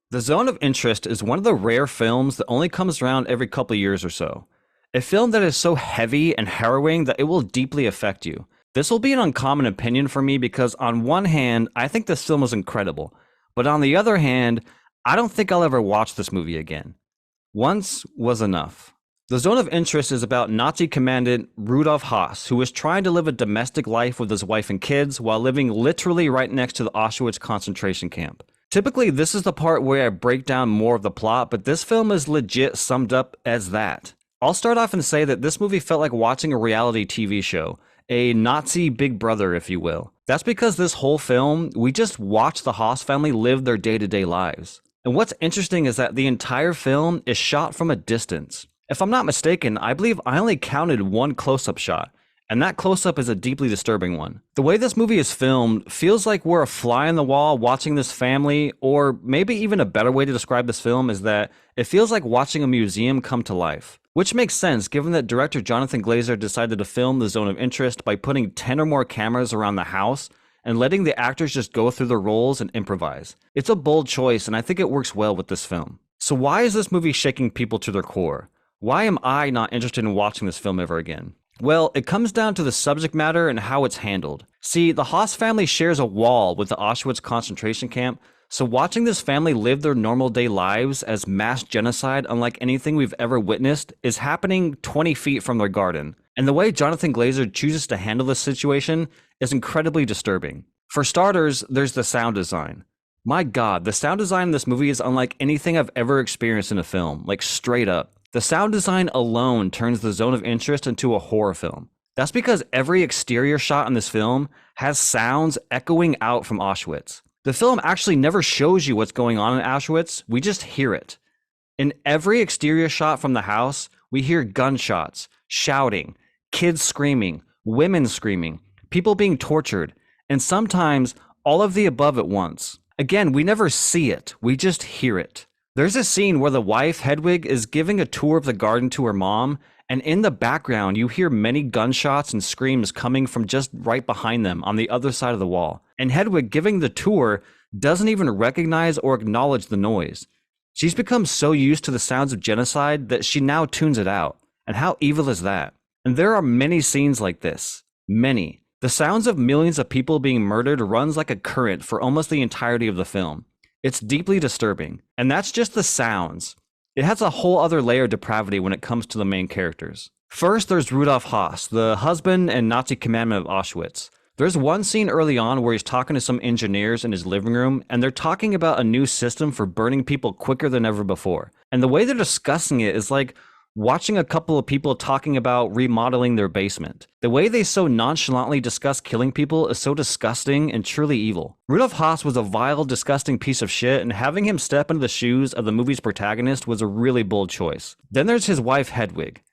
The Zone of Interest is one of the rare films that only comes around every couple of years or so. A film that is so heavy and harrowing that it will deeply affect you. This will be an uncommon opinion for me because, on one hand, I think this film was incredible, but on the other hand, I don't think I'll ever watch this movie again. Once was enough. The Zone of Interest is about Nazi Commandant Rudolf Haas, who is trying to live a domestic life with his wife and kids while living literally right next to the Auschwitz concentration camp. Typically, this is the part where I break down more of the plot, but this film is legit summed up as that. I'll start off and say that this movie felt like watching a reality TV show, a Nazi Big Brother, if you will. That's because this whole film, we just watch the Haas family live their day-to-day lives. And what's interesting is that the entire film is shot from a distance. If I'm not mistaken, I believe I only counted one close-up shot, and that close-up is a deeply disturbing one. The way this movie is filmed feels like we're a fly on the wall watching this family, or maybe even a better way to describe this film is that it feels like watching a museum come to life. Which makes sense given that director Jonathan Glazer decided to film The Zone of Interest by putting 10 or more cameras around the house and letting the actors just go through their roles and improvise. It's a bold choice, and I think it works well with this film. So why is this movie shaking people to their core? Why am I not interested in watching this film ever again? Well, it comes down to the subject matter and how it's handled. See, the Haas family shares a wall with the Auschwitz concentration camp, so watching this family live their normal day lives as mass genocide unlike anything we've ever witnessed is happening 20 feet from their garden. And the way Jonathan Glazer chooses to handle this situation is incredibly disturbing. For starters, there's the sound design. My God, the sound design in this movie is unlike anything I've ever experienced in a film, like straight up. The sound design alone turns The Zone of Interest into a horror film. That's because every exterior shot in this film has sounds echoing out from Auschwitz. The film actually never shows you what's going on in Auschwitz, we just hear it. In every exterior shot from the house, we hear gunshots, shouting, kids screaming, women screaming, people being tortured, and sometimes all of the above at once. Again, we never see it, we just hear it. There's a scene where the wife, Hedwig, is giving a tour of the garden to her mom, and in the background you hear many gunshots and screams coming from just right behind them on the other side of the wall. And Hedwig, giving the tour, doesn't even recognize or acknowledge the noise. She's become so used to the sounds of genocide that she now tunes it out. And how evil is that? And there are many scenes like this. Many. The sounds of millions of people being murdered runs like a current for almost the entirety of the film. It's deeply disturbing, and that's just the sounds. It has a whole other layer of depravity when it comes to the main characters. First, there's Rudolf Haas, the husband and Nazi commandant of Auschwitz. There's one scene early on where he's talking to some engineers in his living room, and they're talking about a new system for burning people quicker than ever before. And the way they're discussing it is like watching a couple of people talking about remodeling their basement. The way they so nonchalantly discuss killing people is so disgusting and truly evil. Rudolf Haas was a vile, disgusting piece of shit, and having him step into the shoes of the movie's protagonist was a really bold choice. Then there's his wife, Hedwig.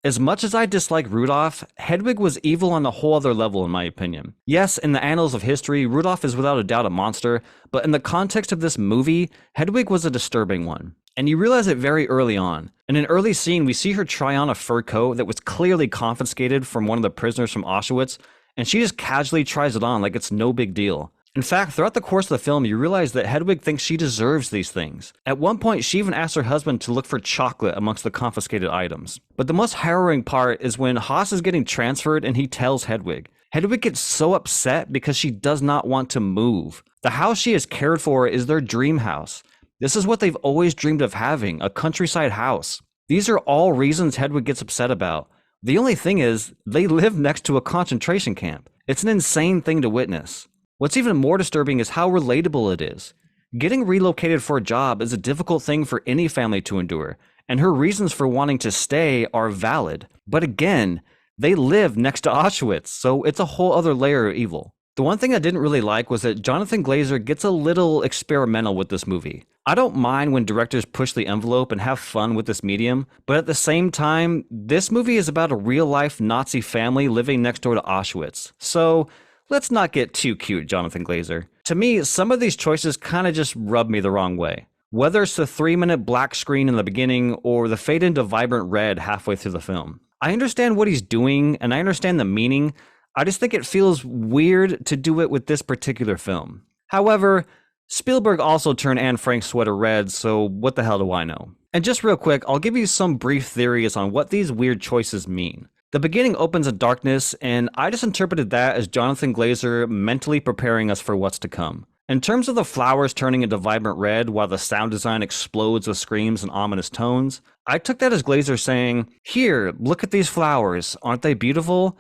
As much as I dislike Rudolf, Hedwig was evil on a whole other level in my opinion. Yes, in the annals of history, Rudolf is without a doubt a monster, but in the context of this movie, Hedwig was a disturbing one. And you realize it very early on. In an early scene, we see her try on a fur coat that was clearly confiscated from one of the prisoners from Auschwitz, and she just casually tries it on like it's no big deal. In fact, throughout the course of the film, you realize that Hedwig thinks she deserves these things. At one point, she even asks her husband to look for chocolate amongst the confiscated items. But the most harrowing part is when Haas is getting transferred and he tells Hedwig. Hedwig gets so upset because she does not want to move. The house she has cared for is their dream house. This is what they've always dreamed of having, a countryside house. These are all reasons Hedwig gets upset about. The only thing is, they live next to a concentration camp. It's an insane thing to witness. What's even more disturbing is how relatable it is. Getting relocated for a job is a difficult thing for any family to endure, and her reasons for wanting to stay are valid. But again, they live next to Auschwitz, so it's a whole other layer of evil. The one thing I didn't really like was that Jonathan Glazer gets a little experimental with this movie. I don't mind when directors push the envelope and have fun with this medium, but at the same time, this movie is about a real-life Nazi family living next door to Auschwitz. So let's not get too cute, Jonathan Glazer. To me, some of these choices kind of just rub me the wrong way. Whether it's the 3-minute black screen in the beginning or the fade into vibrant red halfway through the film. I understand what he's doing and I understand the meaning. I just think it feels weird to do it with this particular film. However, Spielberg also turned Anne Frank's sweater red, so what the hell do I know? And just real quick, I'll give you some brief theories on what these weird choices mean. The beginning opens in darkness, and I just interpreted that as Jonathan Glazer mentally preparing us for what's to come. In terms of the flowers turning into vibrant red while the sound design explodes with screams and ominous tones, I took that as Glazer saying, "Here, look at these flowers. Aren't they beautiful?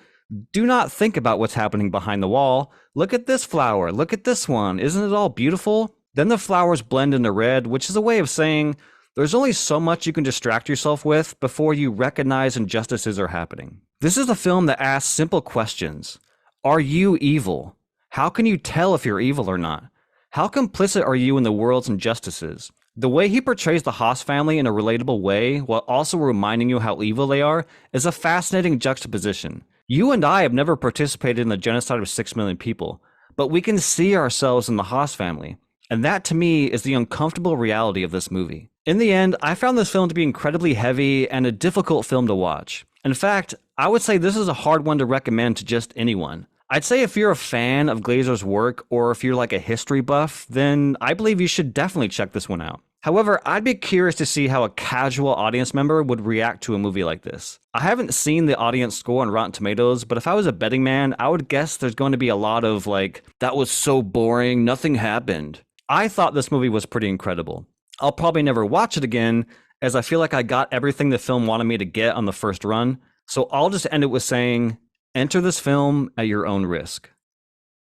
Do not think about what's happening behind the wall. Look at this flower. Look at this one. Isn't it all beautiful?" Then the flowers blend into red, which is a way of saying there's only so much you can distract yourself with before you recognize injustices are happening. This is a film that asks simple questions. Are you evil? How can you tell if you're evil or not? How complicit are you in the world's injustices? The way he portrays the Haas family in a relatable way while also reminding you how evil they are is a fascinating juxtaposition. You and I have never participated in the genocide of 6 million people, but we can see ourselves in the Haas family. And that to me is the uncomfortable reality of this movie. In the end, I found this film to be incredibly heavy and a difficult film to watch. In fact, I would say this is a hard one to recommend to just anyone. I'd say if you're a fan of Glazer's work, or if you're like a history buff, then I believe you should definitely check this one out. However, I'd be curious to see how a casual audience member would react to a movie like this. I haven't seen the audience score on Rotten Tomatoes, but if I was a betting man, I would guess there's going to be a lot of like, "That was so boring, nothing happened." I thought this movie was pretty incredible. I'll probably never watch it again, as I feel like I got everything the film wanted me to get on the first run, so I'll just end it with saying, enter this film at your own risk.